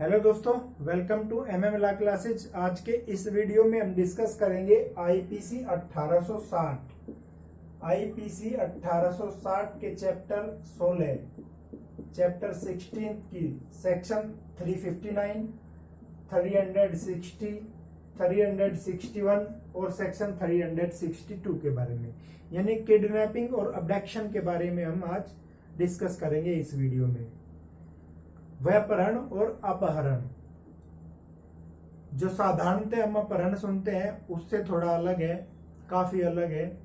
Hello दोस्तों, welcome to law classes. आज के इस वीडियो में हम डिस्कस करेंगे आईपीसी 1860। आईपीसी 1860 के चैप्टर 16, चैप्टर 16 की सेक्शन 359, 360, 361 और सेक्शन 362 के बारे में, यानी किडनैपिंग और अबडक्शन के बारे में हम आज डिस्कस करेंगे इस वीडियो में। व्यापहरण और अपहरण, जो साधारणतः हम अपहरण सुनते हैं उससे थोड़ा अलग है, काफी अलग है।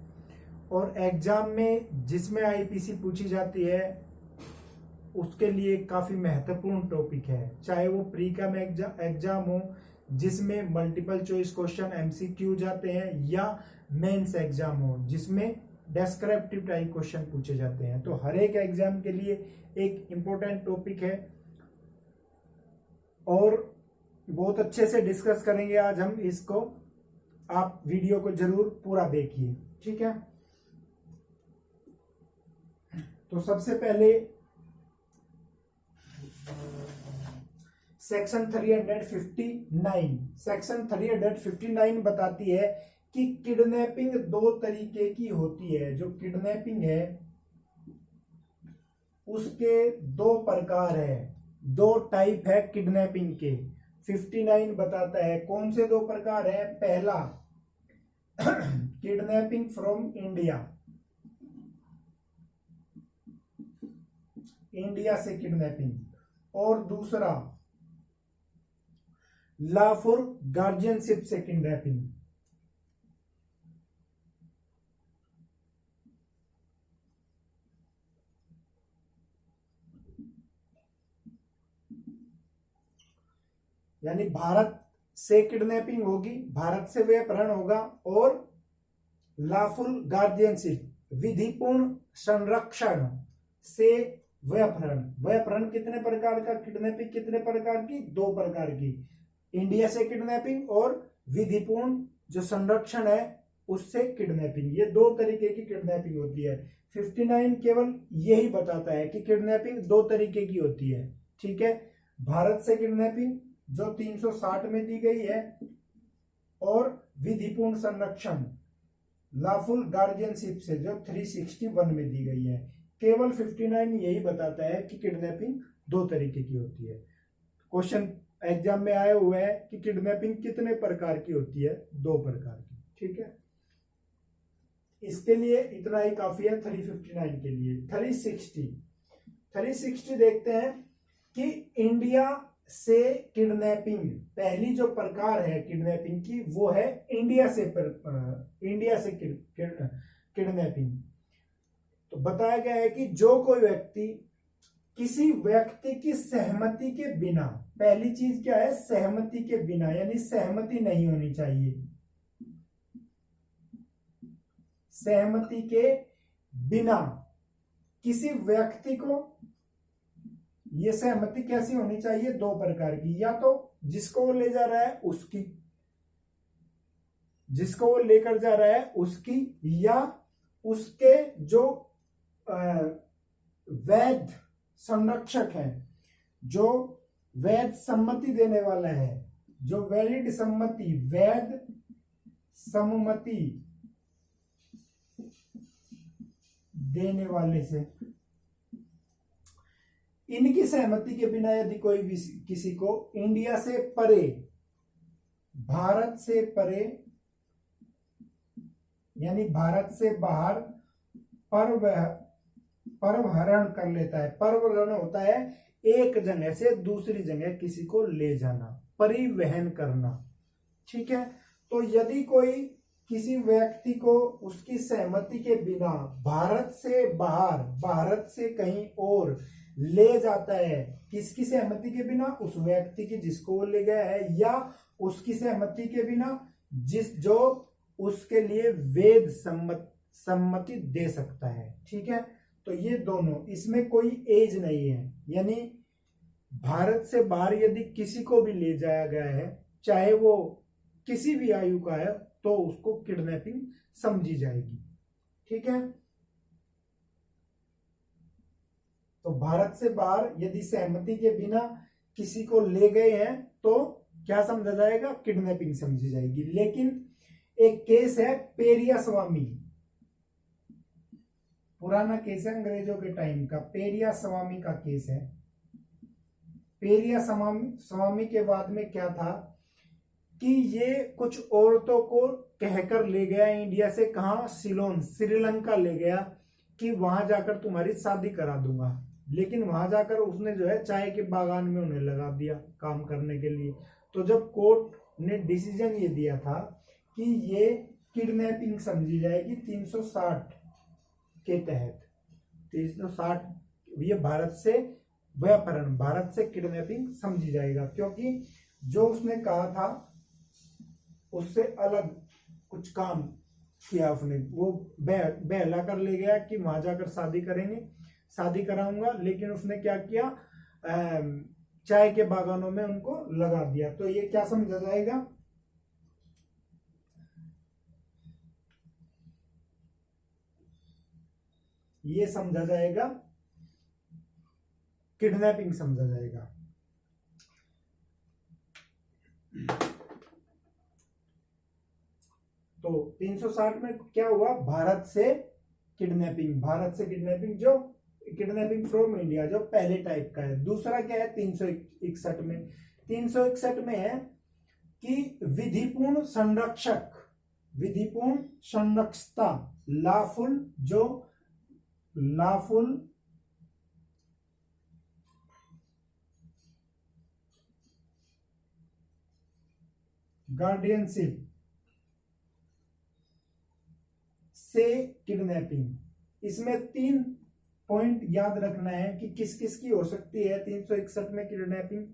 और एग्जाम में जिसमें आईपीसी पूछी जाती है उसके लिए काफी महत्वपूर्ण टॉपिक है, चाहे वो प्री का एग्जाम हो जिसमें मल्टीपल चॉइस क्वेश्चन एमसीक्यू जाते हैं, या मेंस एग्जाम हो जिसमें डेस्क्रिप्टिव टाइप क्वेश्चन पूछे जाते हैं। तो हर एक एग्जाम के लिए एक इंपॉर्टेंट टॉपिक है और बहुत अच्छे से डिस्कस करेंगे आज हम इसको। आप वीडियो को जरूर पूरा देखिए, ठीक है। तो सबसे पहले सेक्शन 359 बताती है कि किडनैपिंग दो तरीके की होती है। जो किडनैपिंग है उसके दो प्रकार है, दो टाइप है किडनैपिंग के। 59 बताता है कौन से दो प्रकार है। पहला किडनैपिंग फ्रॉम इंडिया, इंडिया से किडनैपिंग, और दूसरा लॉफुल गार्जियनशिप से किडनैपिंग। यानी भारत से किडनैपिंग होगी, भारत से अपहरण होगा, और लॉफुल गार्जियनशिप विधिपूर्ण संरक्षण से अपहरण। अपहरण कितने प्रकार का, किडनैपिंग कितने प्रकार की, दो प्रकार की। इंडिया से किडनैपिंग और विधिपूर्ण जो संरक्षण है उससे किडनैपिंग, ये दो तरीके की किडनैपिंग होती है। 59 केवल यही बताता है कि किडनैपिंग दो तरीके की होती है, ठीक है। भारत से किडनैपिंग जो 360 में दी गई है, और विधिपूर्ण संरक्षण लॉफुल गार्जियनशिप से जो 361 में दी गई है। केवल 59 यही बताता है कि किडनैपिंग दो तरीके की होती है। क्वेश्चन एग्जाम में आए हुए हैं कि किडनैपिंग कितने प्रकार की होती है, दो प्रकार की, ठीक है। इसके लिए इतना ही काफी है 359 के लिए। 360 देखते हैं कि इंडिया से किडनैपिंग, पहली जो प्रकार है किडनैपिंग की वो है इंडिया से किडनैपिंग। तो बताया गया है कि जो कोई व्यक्ति किसी व्यक्ति की सहमति के बिना, पहली चीज क्या है, सहमति के बिना, यानी सहमति नहीं होनी चाहिए। सहमति के बिना किसी व्यक्ति को, ये सहमति कैसी होनी चाहिए, दो प्रकार की। या तो जिसको वो ले जा रहा है उसकी, जिसको वो लेकर जा रहा है उसकी, या उसके जो वैध संरक्षक है, जो वैध सम्मति देने वाला है, जो वैलिड सम्मति, वैध सम्मति देने वाले से। इनकी सहमति के बिना यदि कोई भी किसी को इंडिया से परे, भारत से परे, यानी भारत से बाहर परवहरण कर लेता है। परवहरण होता है एक जगह से दूसरी जगह किसी को ले जाना, परिवहन करना, ठीक है। तो यदि कोई किसी व्यक्ति को उसकी सहमति के बिना भारत से बाहर, भारत से कहीं और ले जाता है, किसकी सहमति के बिना, उस व्यक्ति की जिसको वो ले गया है, या उसकी सहमति के बिना जो उसके लिए वेद सम्मति दे सकता है, ठीक है। तो ये दोनों, इसमें कोई एज नहीं है, यानी भारत से बाहर यदि किसी को भी ले जाया गया है, चाहे वो किसी भी आयु का है, तो उसको किडनैपिंग समझी जाएगी, ठीक है। तो भारत से बाहर यदि सहमति के बिना किसी को ले गए हैं तो क्या समझा जाएगा, किडनैपिंग समझी जाएगी। लेकिन एक केस है पेरिया स्वामी, पुराना केस है अंग्रेजों के टाइम का, पेरिया स्वामी का केस है। पेरिया स्वामी के बाद में क्या था कि ये कुछ औरतों को कहकर ले गया इंडिया से, कहा, सिलोन, श्रीलंका ले गया कि वहां जाकर तुम्हारी शादी करा दूंगा। लेकिन वहां जाकर उसने जो है चाय के बागान में उन्हें लगा दिया काम करने के लिए। तो जब कोर्ट ने डिसीजन ये दिया था कि ये किडनैपिंग समझी जाएगी 360 के तहत, 360, ये भारत से व्यापहरण, भारत से किडनैपिंग समझी जाएगा, क्योंकि जो उसने कहा था उससे अलग कुछ काम किया उसने। वो बहला कर ले गया कि वहां जाकर शादी करेंगे, शादी कराऊंगा, लेकिन उसने क्या किया, चाय के बागानों में उनको लगा दिया। तो ये क्या समझा जाएगा, ये समझा जाएगा किडनैपिंग समझा जाएगा। तो 360 में क्या हुआ, भारत से किडनैपिंग, भारत से किडनैपिंग, जो किडनैपिंग फ्रॉम इंडिया जो पहले टाइप का है। दूसरा क्या है 361 में, 361 में है कि विधिपूर्ण संरक्षक, विधिपूर्ण संरक्षता, लॉफुल, जो लॉफुल गार्डियनशिप से किडनैपिंग। इसमें 3 पॉइंट याद रखना है कि किस किस की हो सकती है 361 में किडनैपिंग।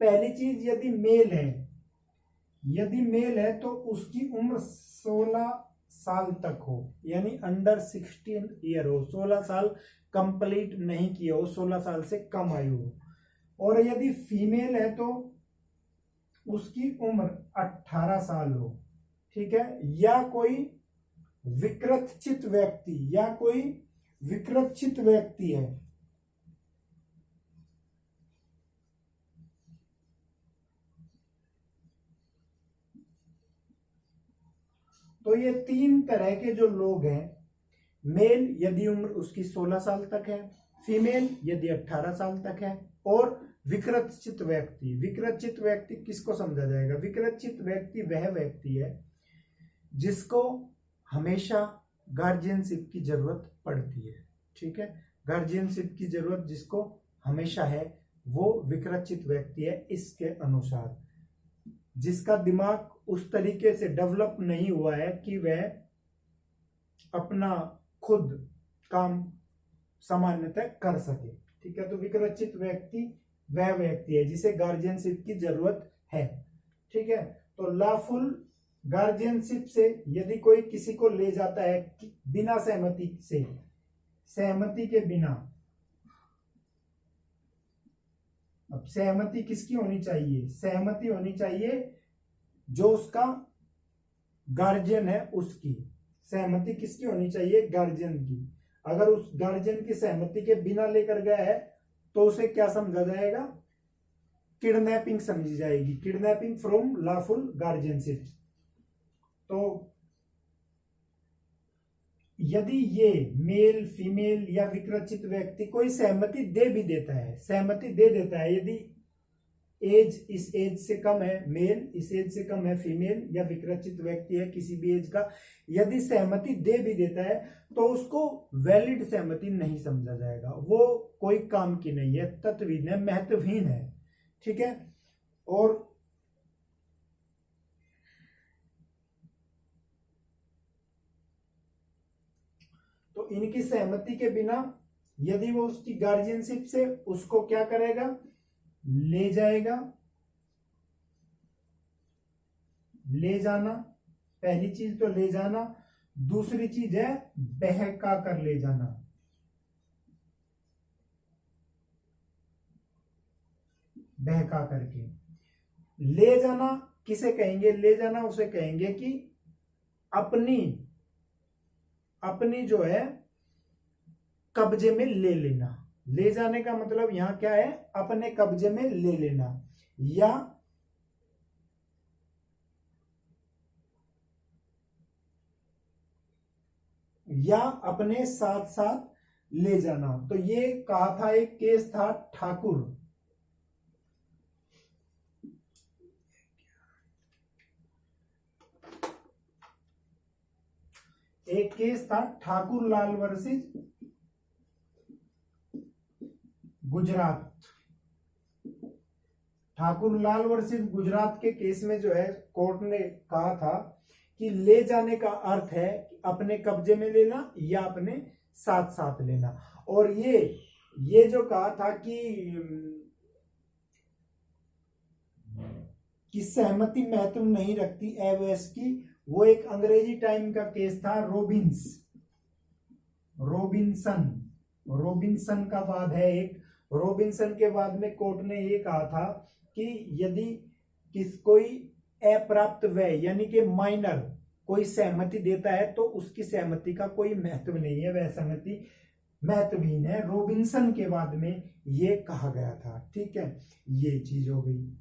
पहली चीज, यदि मेल है, यदि मेल है तो उसकी उम्र 16 साल तक हो, यानी अंडर 16 ईयर हो, 16 साल कंप्लीट नहीं किया हो, 16 साल से कम आयु हो। और यदि फीमेल है तो उसकी उम्र 18 साल हो, ठीक है, या कोई विकृतचित व्यक्ति, या कोई विकृतचित व्यक्ति है। तो ये 3 तरह के जो लोग हैं, मेल यदि उम्र उसकी 16 साल तक है, फीमेल यदि 18 साल तक है, और विकृतचित व्यक्ति। विकृतचित व्यक्ति किसको समझा जाएगा, विकृतचित व्यक्ति वह व्यक्ति है जिसको हमेशा गार्जियनशिप की जरूरत पड़ती है, ठीक है, गार्जियनशिप की जरूरत जिसको हमेशा है वो विकृतचित व्यक्ति है। इसके अनुसार जिसका दिमाग उस तरीके से डेवलप नहीं हुआ है कि वह अपना खुद काम सामान्यतः कर सके, ठीक है। तो विकृतचित व्यक्ति वह व्यक्ति है जिसे गार्जियनशिप की जरूरत है, ठीक है। तो लॉफुल गार्जियनशिप से यदि कोई किसी को ले जाता है बिना सहमति से, सहमति के बिना, अब सहमति किसकी होनी चाहिए, सहमति होनी चाहिए जो उसका गार्जियन है उसकी, सहमति किसकी होनी चाहिए, गार्जियन की। अगर उस गार्जियन की सहमति के बिना लेकर गया है तो उसे क्या समझा जाएगा, किडनैपिंग समझी जाएगी, किडनैपिंग फ्रॉम लॉफुल गार्जियनशिप। तो यदि ये मेल, फीमेल या विकृतचित व्यक्ति कोई सहमति दे भी देता है, सहमति दे देता है, यदि एज इस एज से कम है मेल, इस एज से कम है फीमेल, या विकृतचित व्यक्ति है किसी भी एज का, यदि सहमति दे भी देता है तो उसको वैलिड सहमति नहीं समझा जाएगा, वो कोई काम की नहीं है, तत्वहीन है, महत्वहीन है, ठीक है। और तो इनकी सहमति के बिना यदि वो उसकी गार्जियनशिप से उसको क्या करेगा, ले जाएगा, ले जाना, पहली चीज तो ले जाना, दूसरी चीज है बहका कर ले जाना, बहका करके ले जाना। किसे कहेंगे ले जाना, उसे कहेंगे कि अपनी अपनी जो है कब्जे में ले लेना, ले जाने का मतलब यहाँ क्या है, अपने कब्जे में ले लेना, या अपने साथ साथ ले जाना। तो ये कहा था, एक केस था ठाकुर, एक केस था ठाकुर लाल वर्सेस गुजरात। ठाकुर लाल वर्सेस गुजरात के केस में जो है कोर्ट ने कहा था कि ले जाने का अर्थ है अपने कब्जे में लेना या अपने साथ साथ लेना। और ये जो कहा था कि सहमति महत्व नहीं रखती एवएस की, वो एक अंग्रेजी टाइम का केस था, रोबिन्सन का वाद है एक। रोबिन्सन के वाद में कोर्ट ने ये कहा था कि यदि कोई अप्राप्त व्यय यानी कि माइनर कोई सहमति देता है तो उसकी सहमति का कोई महत्व नहीं है, वह सहमति महत्वहीन है। रोबिन्सन के वाद में ये कहा गया था। ठीक है, ये चीज हो गई।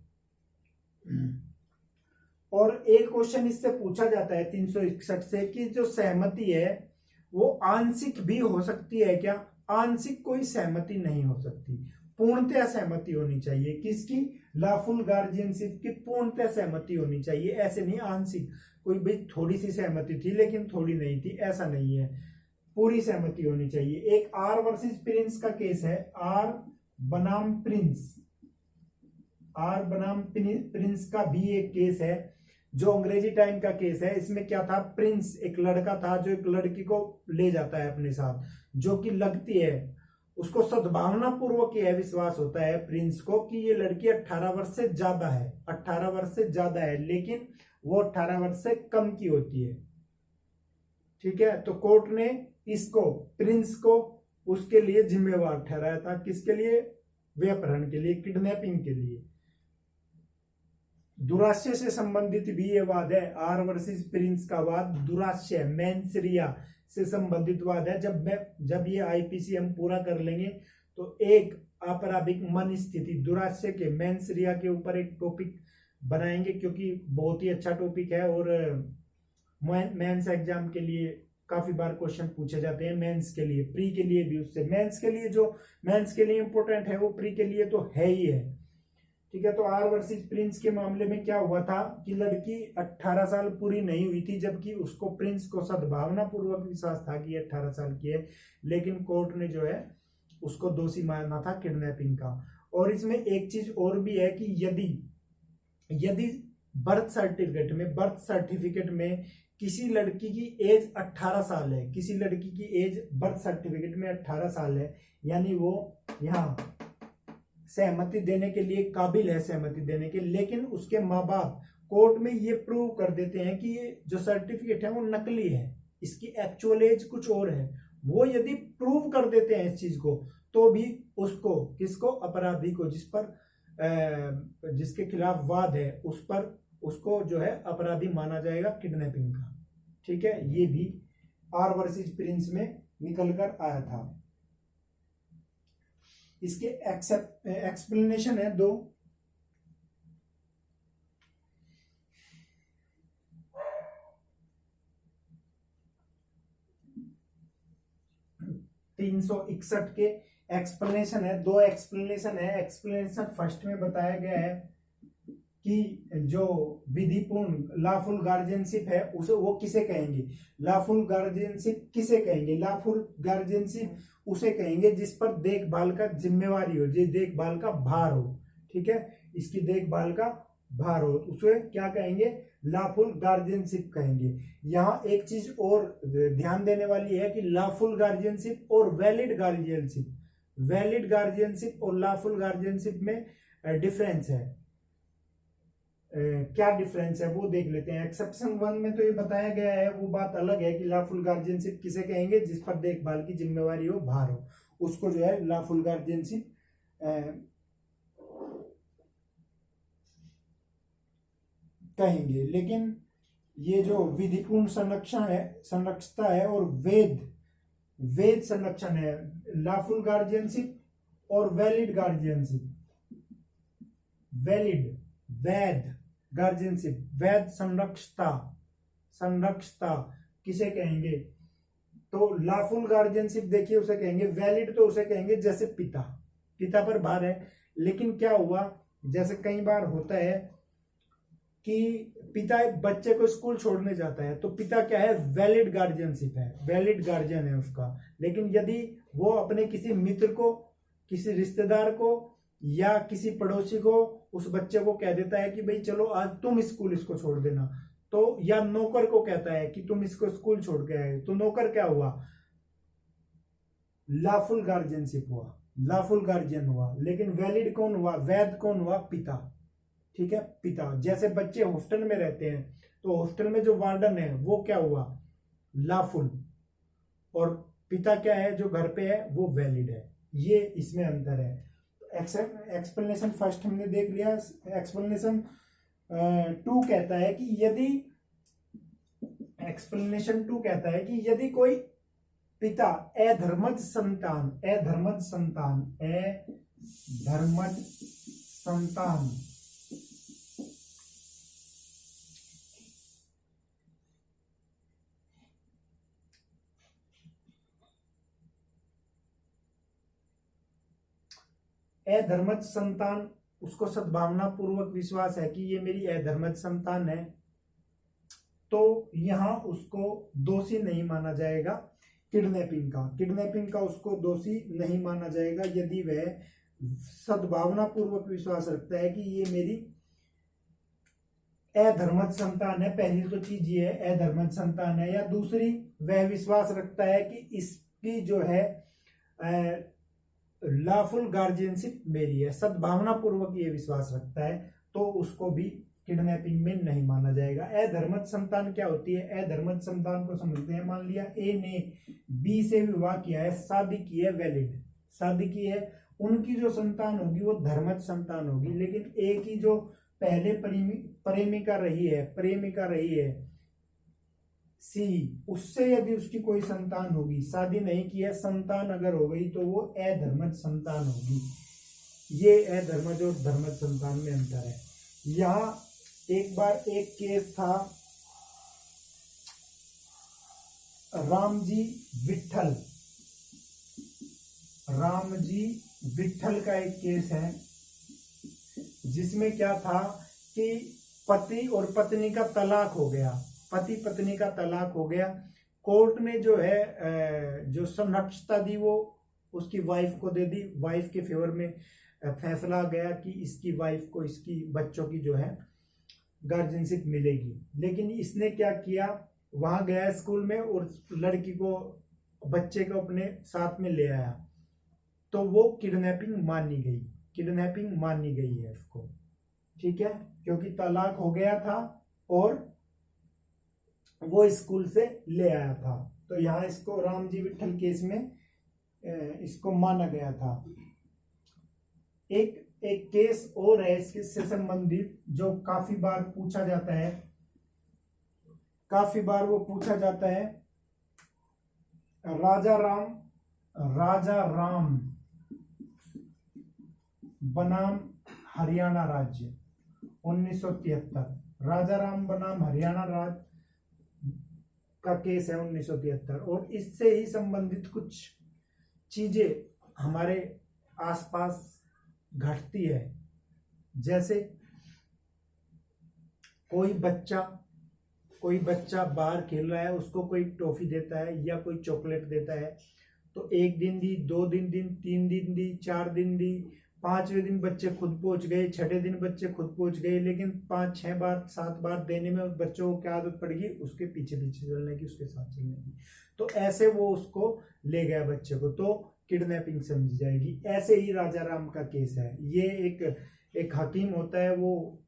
और एक क्वेश्चन इससे पूछा जाता है 361 से कि जो सहमति है वो आंशिक भी हो सकती है क्या? आंशिक कोई सहमति नहीं हो सकती, पूर्णतः सहमति होनी चाहिए। किसकी? लॉफुल गार्जियनशिप की पूर्णतः सहमति होनी चाहिए, ऐसे नहीं आंशिक, कोई भाई थोड़ी सी सहमति थी लेकिन थोड़ी नहीं थी, ऐसा नहीं है, पूरी सहमति होनी चाहिए। एक आर वर्सेस प्रिंस का केस है, आर बनाम प्रिंस का भी एक केस है जो अंग्रेजी टाइम का केस है। इसमें क्या था, प्रिंस एक लड़का था जो एक लड़की को ले जाता है अपने साथ, जो कि लगती है, उसको सद्भावना पूर्वक यह विश्वास होता है प्रिंस को कि ये लड़की 18 वर्ष से ज्यादा है, 18 वर्ष से ज्यादा है, लेकिन वो 18 वर्ष से कम की होती है। ठीक है, तो कोर्ट ने इसको, प्रिंस को उसके लिए जिम्मेवार ठहराया था। किसके लिए? व्यपहरण के लिए, किडनैपिंग के लिए। दुराश्य से संबंधित भी ये वाद है, आर वर्सेस प्रिंस का वाद दुराश्य मेंसरिया से संबंधित वाद है। जब ये आईपीसी हम पूरा कर लेंगे तो एक आपराधिक मन स्थिति दुराश्य के मेंसरिया के ऊपर एक टॉपिक बनाएंगे, क्योंकि बहुत ही अच्छा टॉपिक है और मेंस एग्जाम के लिए काफी बार क्वेश्चन पूछे जाते हैं, मेंस के लिए, प्री के लिए भी, उससे मेंस के लिए, जो मेंस के लिए इंपॉर्टेंट है वो प्री के लिए तो है ही है। ठीक है, तो आर वर्सेस प्रिंस के मामले में क्या हुआ था कि लड़की 18 साल पूरी नहीं हुई थी, जबकि उसको, प्रिंस को सद्भावना पूर्वक विश्वास था कि 18 साल की है, लेकिन कोर्ट ने जो है उसको दोषी माना था किडनैपिंग का। और इसमें एक चीज और भी है कि यदि बर्थ सर्टिफिकेट में किसी लड़की की एज 18 साल है, किसी लड़की की एज बर्थ सर्टिफिकेट में 18 साल है, यानी वो यहाँ सहमति देने के लिए काबिल है, सहमति देने के, लेकिन उसके माँ बाप कोर्ट में ये प्रूव कर देते हैं कि ये जो सर्टिफिकेट है वो नकली है, इसकी एक्चुअल एज कुछ और है, वो यदि प्रूव कर देते हैं इस चीज को, तो भी उसको, किसको? अपराधी को, जिसके खिलाफ वाद है उस पर, उसको जो है अपराधी माना जाएगा किडनैपिंग का। ठीक है, ये भी आर वर्सेस प्रिंस में निकल कर आया था। इसके एक्सप्लेनेशन है दो। के एक्सप्लेनेशन है, दो एक्सप्लेनेशन है। एक्सप्लेनेशन फर्स्ट में बताया गया है कि जो विधिपूर्ण लॉफुल गार्जियनशिप है उसे वो किसे कहेंगे, लॉफुल गार्जियनशिप किसे कहेंगे? लॉफुल गार्जियनशिप उसे कहेंगे जिस पर देखभाल का जिम्मेवारी हो, जिस देखभाल का भार हो। ठीक है, इसकी देखभाल का भार हो, उसे क्या कहेंगे? लॉफुल गार्जियनशिप कहेंगे। यहाँ एक चीज और ध्यान देने वाली है कि लॉफुल गार्जियनशिप और वैलिड गार्जियनशिप और लॉफुल गार्जियनशिप में डिफरेंस है। क्या डिफरेंस है वो देख लेते हैं। एक्सेप्शन 1 में तो ये बताया गया है, वो बात अलग है कि लॉफुल गार्जियनशिप किसे कहेंगे? जिस पर देखभाल की जिम्मेवारी हो, भार हो, उसको जो है लॉफुल गार्जियनशिप कहेंगे। लेकिन ये जो विधिपूर्ण संरक्षता है और वैध संरक्षण है, लॉफुल गार्जियनशिप और वैलिड गार्जियनशिप, वैलिड वैध गार्जियनशिप, वैध संरक्षता, संरक्षता किसे कहेंगे? तो लॉफुल गार्जियनशिप देखिए उसे कहेंगे, वैलिड तो उसे कहेंगे जैसे पिता, पिता पर भार है, लेकिन क्या हुआ, जैसे कई बार होता है कि पिता एक बच्चे को स्कूल छोड़ने जाता है, तो पिता क्या है, वैलिड गार्जियनशिप है, वैलिड गार्जियन है उसका। लेकिन यदि वो अपने किसी मित्र को, किसी रिश्तेदार को या किसी पड़ोसी को, उस बच्चे को कह देता है कि भाई चलो आज तुम स्कूल इसको छोड़ देना, तो या नौकर को कहता है कि तुम इसको स्कूल छोड़ के आए, तो नौकर क्या हुआ, लॉफुल गार्जियनशिप हुआ, लॉफुल गार्जियन हुआ। लेकिन वैलिड कौन हुआ, वैध कौन हुआ, पिता, ठीक है, पिता। जैसे बच्चे हॉस्टल में रहते हैं, तो हॉस्टल में जो वार्डन है वो क्या हुआ, लॉफुल, और पिता क्या है जो घर पे है वो वैलिड है। ये इसमें अंतर है। एक्सप्लेनेशन फर्स्ट हमने देख लिया। एक्सप्लेनेशन 2 कहता है कि यदि, एक्सप्लेनेशन 2 कहता है कि यदि कोई पिता अधर्मज संतान, अधर्मज संतान, अधर्मज संतान अधर्मज संतान, उसको सद्भावना पूर्वक विश्वास है कि ये मेरी अधर्मज संतान है, तो यहां उसको दोषी नहीं माना जाएगा किडनैपिंग का, किडनैपिंग का उसको दोषी नहीं माना जाएगा यदि वह सद्भावना पूर्वक विश्वास रखता है कि ये मेरी अधर्मज संतान है। पहली तो चीज ये है अधर्मज संतान है, या दूसरी वह विश्वास रखता है कि इसकी जो है लॉफुल गार्जियनशिप मेरी है, सद्भावना पूर्वक ये विश्वास रखता है, तो उसको भी किडनैपिंग में नहीं माना जाएगा। अधर्मज संतान क्या होती है, अधर्मज संतान को समझते हैं। मान लिया ए ने बी से विवाह किया है, शादी की है, वैलिड शादी की है, उनकी जो संतान होगी वो धर्मज संतान होगी। लेकिन ए की जो पहले प्रेमिका रही है सी, उससे यदि उसकी कोई संतान होगी, शादी नहीं की है, संतान अगर हो गई तो वो अधर्मज संतान होगी। ये अधर्मज और धर्मज संतान में अंतर है। यहाँ एक बार एक केस था, रामजी विट्ठल का एक केस है, जिसमें क्या था कि पति और पत्नी का तलाक हो गया, पति पत्नी का तलाक हो गया। कोर्ट ने जो है जो संरक्षता दी वो उसकी वाइफ को दे दी, वाइफ के फेवर में फैसला गया कि इसकी वाइफ को इसकी बच्चों की जो है गार्जियनशिप मिलेगी। लेकिन इसने क्या किया, वहां गया स्कूल में और लड़की को, बच्चे को अपने साथ में ले आया, तो वो किडनैपिंग मानी गई, किडनैपिंग मानी गई है उसको, ठीक है, क्योंकि तलाक हो गया था और वो स्कूल से ले आया था। तो यहाँ इसको रामजी विट्ठल केस में इसको माना गया था। एक केस और है इसके से संबंधित जो काफी बार पूछा जाता है, काफी बार वो पूछा जाता है। राजा राम बनाम हरियाणा राज्य 1973, राजा राम बनाम हरियाणा राज्य का केस है 1973। और इससे ही संबंधित कुछ चीजें हमारे आसपास घटती है। जैसे कोई बच्चा बाहर खेल रहा है, उसको कोई टॉफी देता है या कोई चॉकलेट देता है, तो 1 दिन दी, 2 दिन दी, 3 दिन दी, 4 दिन दी, 5वें दिन बच्चे खुद पहुंच गए, 6ठे दिन बच्चे खुद पहुंच गए। लेकिन 5, 6 बार, 7 बार देने में बच्चों को क्या आदत पड़ गई, उसके पीछे पीछे चलने की, उसके साथ चलने की। तो ऐसे वो उसको ले गया बच्चे को, तो किडनैपिंग समझी जाएगी। ऐसे ही राजा राम का केस है। ये एक हकीम होता है, वो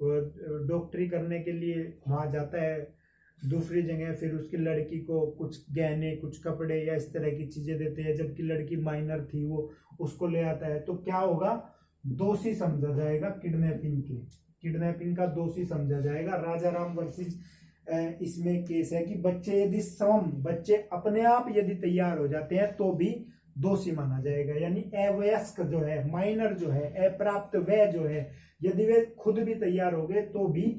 डॉक्टरी करने के लिए वहां जाता है दूसरी जगह, फिर उसकी लड़की को कुछ गहने, कुछ कपड़े या इस तरह की चीजें देते हैं, जबकि लड़की माइनर थी, वो उसको ले आता है। तो क्या होगा, दोषी समझा जाएगा, किडनैपिंग का दोषी समझा जाएगा। राजा राम वर्सेस इसमें केस है कि बच्चे यदि बच्चे अपने आप यदि तैयार हो जाते हैं तो भी दोषी माना जाएगा। यानी अवयस्क जो है, माइनर जो है, अप्राप्त वय जो है, यदि वे खुद भी तैयार हो गए तो भी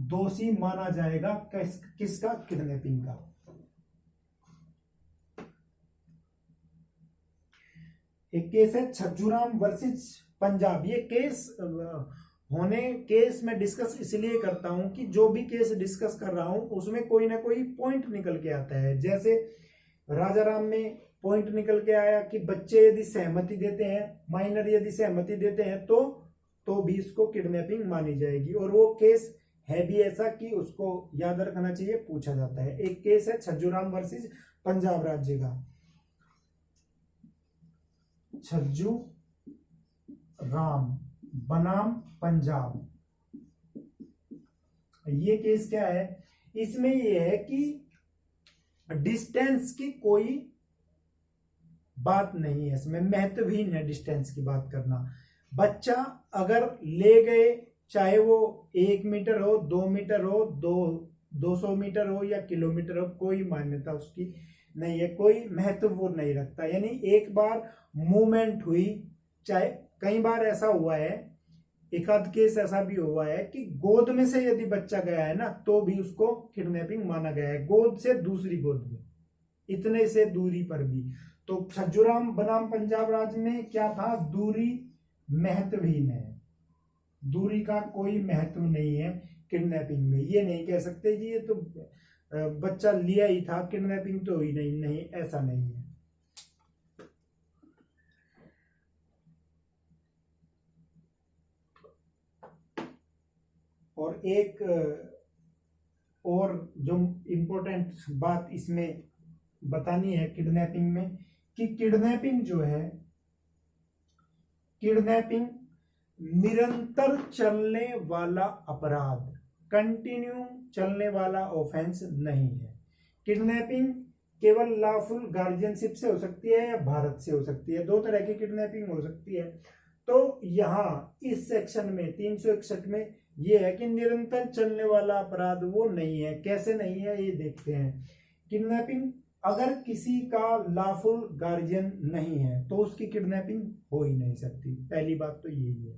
दोषी माना जाएगा। किसका? किडनैपिंग का। एक केस है छज्जूराम वर्सेस पंजाब। ये केस में डिस्कस इसलिए करता हूं कि जो भी केस डिस्कस कर रहा हूं उसमें कोई ना कोई पॉइंट निकल के आता है। जैसे राजाराम में पॉइंट निकल के आया कि बच्चे यदि सहमति देते हैं, माइनर यदि सहमति देते हैं तो भी इसको किडनैपिंग मानी जाएगी। और वो केस है भी ऐसा कि उसको याद रखना चाहिए, पूछा जाता है। एक केस है छज्जूराम वर्सेस पंजाब राज्य का। छज्जू राम बनाम पंजाब, ये केस क्या है? इसमें ये है कि डिस्टेंस की कोई बात नहीं है, इसमें महत्वहीन है डिस्टेंस की बात करना। बच्चा अगर ले गए, चाहे वो 1 मीटर हो, 2 मीटर हो, 200 मीटर हो या किलोमीटर हो, कोई मान्यता उसकी नहीं है, कोई महत्व वो नहीं रखता। यानी एक बार मूवमेंट हुई, चाहे कई बार ऐसा हुआ है, एक आध केस ऐसा भी हुआ है कि गोद में से यदि बच्चा गया है ना तो भी उसको किडनैपिंग माना गया है, गोद से दूसरी गोद में, इतने से दूरी पर भी। तो छज्जूराम बनाम पंजाब राज्य में क्या था? दूरी महत्वहीन है, दूरी का कोई महत्व नहीं है किडनैपिंग में। ये नहीं कह सकते कि ये तो बच्चा लिया ही था, किडनैपिंग तो हुई नहीं, नहीं ऐसा नहीं है। और एक और जो इम्पोर्टेंट बात इसमें बतानी है किडनैपिंग में, कि किडनैपिंग जो है, किडनैपिंग निरंतर चलने वाला अपराध, कंटिन्यू चलने वाला ऑफेंस नहीं है। किडनैपिंग केवल लॉफुल गार्जियनशिप से हो सकती है या भारत से हो सकती है, दो तरह की किडनैपिंग हो सकती है। तो यहाँ इस सेक्शन में 361 में ये है कि निरंतर चलने वाला अपराध वो नहीं है। कैसे नहीं है ये देखते हैं। किडनैपिंग अगर किसी का लॉफुल गार्जियन नहीं है तो उसकी किडनैपिंग हो ही नहीं सकती, पहली बात तो यही है।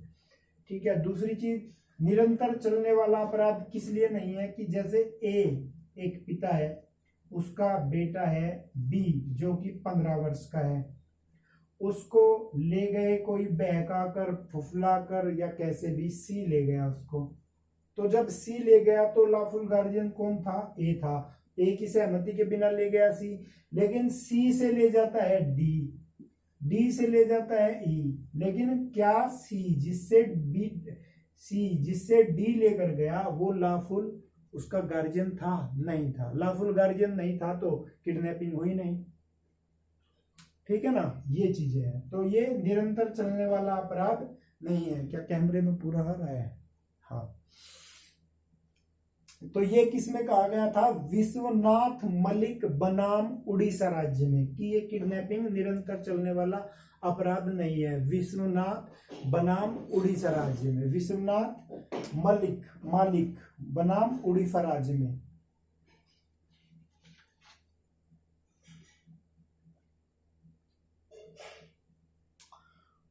ठीक है। दूसरी चीज, निरंतर चलने वाला अपराध किस लिए नहीं है कि जैसे ए एक पिता है, उसका बेटा है बी जो कि 15 वर्ष का है, उसको ले गए कोई बहका कर, फुफला कर या कैसे भी, सी ले गया उसको। तो जब सी ले गया तो लॉफुल गार्जियन कौन था? ए था। ए की सहमति के बिना ले गया सी, लेकिन सी से ले जाता है डी, डी से ले जाता है ई, लेकिन क्या सी जिससे डी लेकर गया वो लॉफुल उसका गार्जियन था? नहीं था। लॉफुल गार्जियन नहीं था तो किडनैपिंग हुई नहीं। ठीक है ना, ये चीजें हैं। तो ये निरंतर चलने वाला अपराध नहीं है। क्या कैमरे में पूरा आ रहा है? हाँ। तो ये किसमें कहा गया था? विश्वनाथ मलिक बनाम उड़ीसा राज्य में, कि ये किडनैपिंग निरंतर चलने वाला अपराध नहीं है। विश्वनाथ बनाम उड़ीसा राज्य में, विश्वनाथ मालिक बनाम उड़ीसा राज्य में।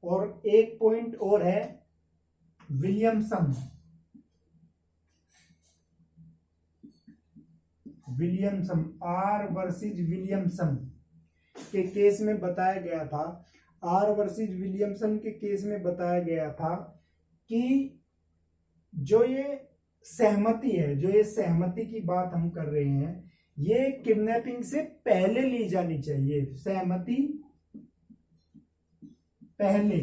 और एक पॉइंट और है, विलियमसन आर वर्सेस विलियमसन के केस में बताया गया था, आर वर्सेस विलियमसन के केस में बताया गया था कि जो ये सहमति है, जो ये सहमति की बात हम कर रहे हैं, ये किडनैपिंग से पहले ली जानी चाहिए। सहमति पहले,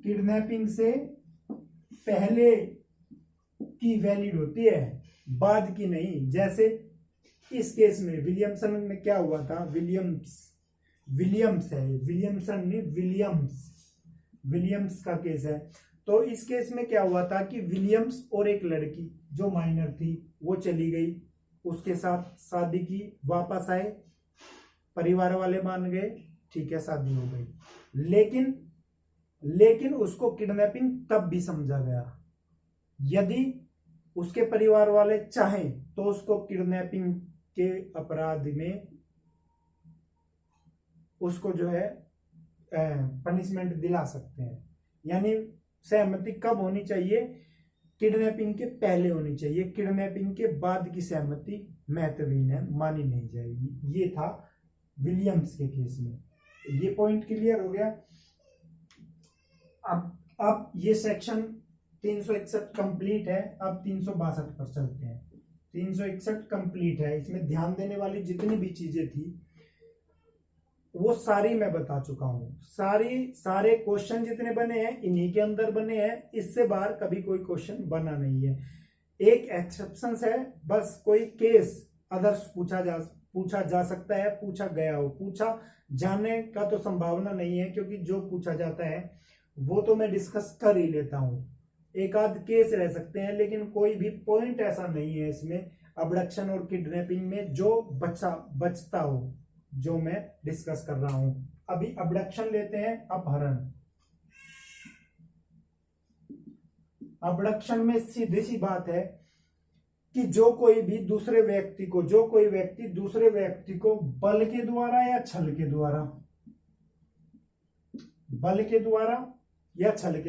किडनैपिंग से पहले की वैलिड होती है, बाद की नहीं। जैसे इस केस में विलियमसन में क्या हुआ था? विलियम्स का केस है। तो इस केस में क्या हुआ था कि विलियम्स और एक लड़की जो माइनर थी वो चली गई, उसके साथ शादी की, वापस आए, परिवार वाले मान गए, ठीक है, शादी हो गई। लेकिन उसको किडनैपिंग तब भी समझा गया। यदि उसके परिवार वाले चाहें तो उसको किडनैपिंग के अपराध में उसको जो है पनिशमेंट दिला सकते हैं। यानी सहमति कब होनी चाहिए? किडनैपिंग के पहले होनी चाहिए, किडनैपिंग के बाद की सहमति महत्वहीन है, मानी नहीं जाएगी। ये था विलियम्स के केस में। ये पॉइंट क्लियर हो गया। अब ये सेक्शन 361 कंप्लीट है। अब 362 पर चलते हैं। 361 कंप्लीट है। इसमें ध्यान देने वाली जितनी भी चीजें थी वो सारी मैं बता चुका हूं। सारे क्वेश्चन जितने बने हैं इन्हीं के अंदर बने हैं, इससे बाहर कभी कोई क्वेश्चन बना नहीं है। एक एक्सेप्शन है, बस कोई केस अदर्स पूछा जा सकता है, पूछा गया हो। पूछा जाने का तो संभावना नहीं है, क्योंकि जो पूछा जाता है वो तो मैं डिस्कस कर ही लेता हूं। एक आध केस रह सकते हैं, लेकिन कोई भी पॉइंट ऐसा नहीं है इसमें अबडक्शन और किडनैपिंग में जो बचता हो, जो मैं डिस्कस कर रहा हूं। अभी अबडक्शन लेते हैं, अपहरण। अबडक्शन में सीधी सी बात है कि जो कोई दूसरे व्यक्ति को बल के द्वारा या छल के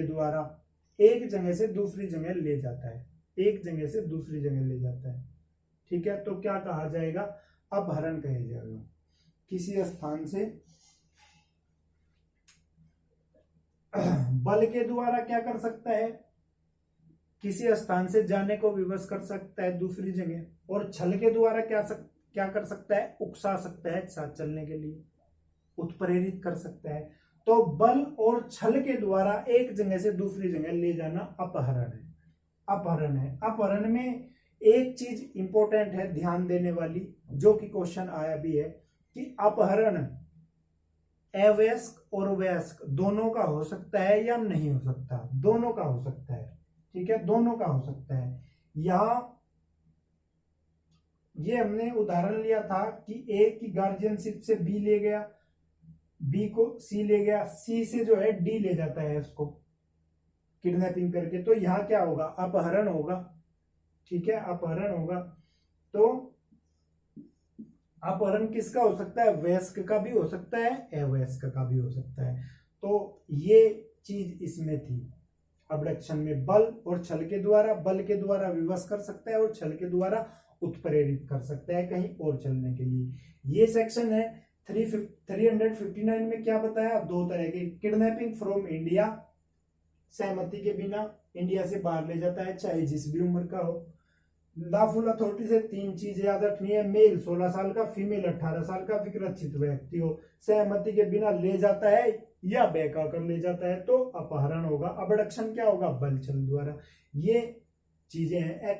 द्वारा एक जगह से दूसरी जगह ले जाता है, ठीक है, तो क्या कहा जाएगा? अपहरण कहा जाएगा। किसी स्थान से बल के द्वारा क्या कर सकता है? किसी स्थान से जाने को विवश कर सकता है दूसरी जगह, और छल के द्वारा क्या कर सकता है? उकसा सकता है साथ चलने के लिए, उत्प्रेरित कर सकता है। तो बल और छल के द्वारा एक जगह से दूसरी जगह ले जाना अपहरण है। अपहरण में एक चीज इंपॉर्टेंट है ध्यान देने वाली, जो कि क्वेश्चन आया भी है, कि अपहरण अवयस्क और वयस्क दोनों का हो सकता है या नहीं हो सकता? दोनों का हो सकता है, ठीक है, दोनों का हो सकता है। यहां ये हमने उदाहरण लिया था कि ए की गार्जियनशिप से बी ले गया, बी को सी ले गया, सी से जो है डी ले जाता है उसको किडनैपिंग करके। तो यहां क्या होगा? अपहरण होगा, ठीक है, अपहरण होगा। तो अपहरण किसका हो सकता है? वयस्क का भी हो सकता है, अवयस्क का भी हो सकता है। तो ये चीज इसमें थी अबडक्शन में। बल और छल के द्वारा विवश कर सकता है और छल के द्वारा उत्प्रेरित कर सकता है कहीं और चलने के लिए। ये सेक्शन है 359 में क्या बताया? दो तरह के, किडनैपिंग फ्रॉम इंडिया, सहमति के बिना इंडिया से बाहर ले जाता है, चाहे जिस भी उम्र का हो। लॉफुल अथॉरिटी से तीन चीजें याद रखनी है: मेल 16 साल का, फीमेल 18 साल का, विकृत व्यक्ति हो, सहमति के बिना ले जाता है या बहका कर ले जाता है, तो अपहरण होगा। अबडक्शन क्या होगा? बल छल द्वारा। ये चीजें हैं।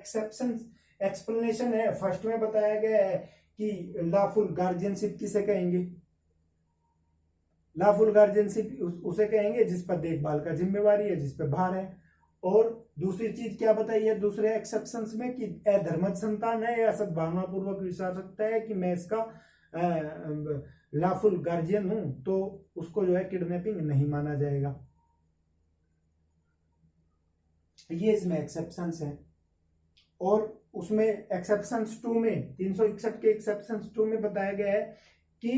एक्सप्लेनेशन है, फर्स्ट में बताया गया है कि लॉफुल गार्जियनशिप किसे कहेंगे? लॉफुल गार्जियनशिप उसे कहेंगे जिस पर देखभाल का जिम्मेवारी है, जिस पर भार है। और दूसरी चीज क्या बताई है दूसरे एक्सेप्शंस में? कि अधर्मज संतान है या सद्भावना पूर्वक विश्वास रखता है कि मैं इसका लॉफुल गार्जियन हूं, तो उसको जो है किडनैपिंग नहीं माना जाएगा। ये इसमें एक्सेप्शंस है। और उसमें एक्सेप्शंस 2 में 361 के एक्सेप्शंस 2 में बताया गया है कि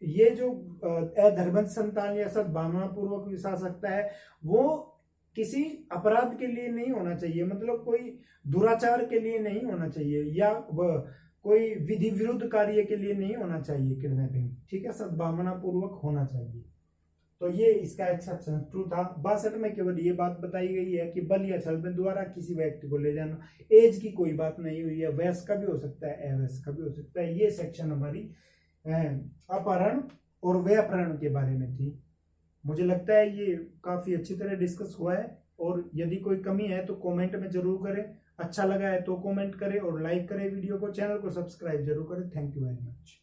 ये जो अधर्मज संतान या सद्भावना पूर्वक विश्वास रखता है वो किसी अपराध के लिए नहीं होना चाहिए, मतलब कोई दुराचार के लिए नहीं होना चाहिए, या कोई विधि विरुद्ध कार्य के लिए नहीं होना चाहिए किडनैपिंग, ठीक है, सद्भावना पूर्वक होना चाहिए। तो ये इसका एक्सेप्शन 2 था। 62 में केवल ये बात बताई गई है कि बल या छल द्वारा किसी व्यक्ति को ले जाना। एज की कोई बात नहीं हुई है, वयस्क का भी हो सकता है, अवयस्क का भी हो सकता है। ये सेक्शन हमारी अपहरण और व्यापहरण के बारे में थी। मुझे लगता है ये काफी अच्छी तरह डिस्कस हुआ है, और यदि कोई कमी है तो कमेंट में जरूर करें। अच्छा लगा है तो कमेंट करें और लाइक करें वीडियो को, चैनल को सब्सक्राइब जरूर करें। Thank you very much.